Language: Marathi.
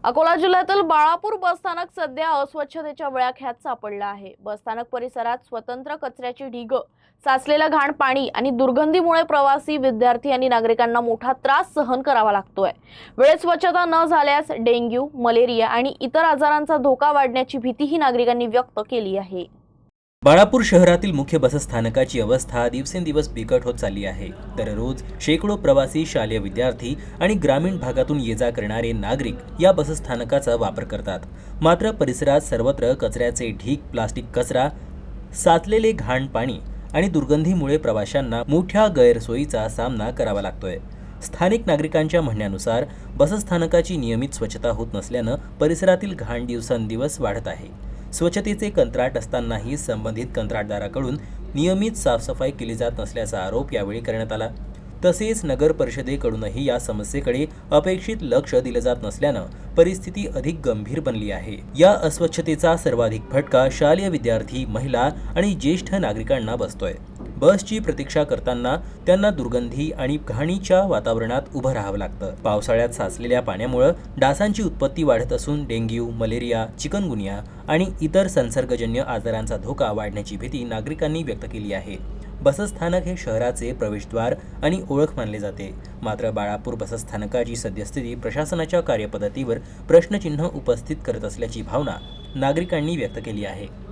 अकोला जिल्ह्यातील बाळापूर बसस्थानक सध्या अस्वच्छतेच्या विळख्यात सापडलं आहे। बसस्थानक परिसरात स्वतंत्र कचऱ्याची ढिग, साचलेलं घाण पाणी आणि दुर्गंधीमुळे प्रवासी, विद्यार्थी आणि नागरिकांना मोठा त्रास सहन करावा लागतोय। वेळेत स्वच्छता न झाल्यास डेंग्यू, मलेरिया आणि इतर आजारांचा धोका वाढण्याची भीतीही नागरिकांनी व्यक्त केली आहे। बाळापूर शहरातील मुख्य बसस्थानकाची अवस्था दिवसेंदिवस बिकट होत चालली आहे। दररोज शेकडो प्रवासी, शालेय विद्यार्थी आणि ग्रामीण भागातून ये-जा करणारे नागरिक या बसस्थानकाचा वापर करतात। मात्र परिसरात सर्वत्र कचऱ्याचे ढीग, प्लास्टिक कचरा, साचलेले घाण पाणी आणि दुर्गंधीमुळे प्रवाशांना मोठ्या गैरसोयीचा सामना करावा लागतोय। स्थानिक नागरिकांच्या म्हणण्यानुसार बसस्थानकाची नियमित स्वच्छता होत नसल्यानं परिसरातील घाण दिवसेंदिवस वाढत आहे। स्वच्छतेचे कंत्राट असतानाही संबंधित कंत्राटदाराकडून नियमित साफसफाई केली जात नसल्याचा आरोप यावेळी करण्यात आला। तसेच नगर परिषदेकडूनही या समस्येकडे अपेक्षित लक्ष दिले जात नसल्यानं परिस्थिती अधिक गंभीर बनली आहे। या अस्वच्छतेचा सर्वाधिक फटका शालेय विद्यार्थी, महिला आणि ज्येष्ठ नागरिकांना बसतोय। बसची प्रतीक्षा करताना त्यांना दुर्गंधी आणि घाणीच्या वातावरणात उभं राहावं लागतं। पावसाळ्यात साचलेल्या पाण्यामुळे डासांची उत्पत्ती वाढत असून डेंग्यू, मलेरिया, चिकनगुनिया आणि इतर संसर्गजन्य आजारांचा धोका वाढण्याची भीती नागरिकांनी व्यक्त केली आहे। बसस्थानक हे शहराचे प्रवेशद्वार आणि ओळख मानले जाते। मात्र बाळापूर बसस्थानकाची सद्यस्थिती प्रशासनाच्या कार्यपद्धतीवर प्रश्नचिन्ह उपस्थित करत असल्याची भावना नागरिकांनी व्यक्त केली आहे।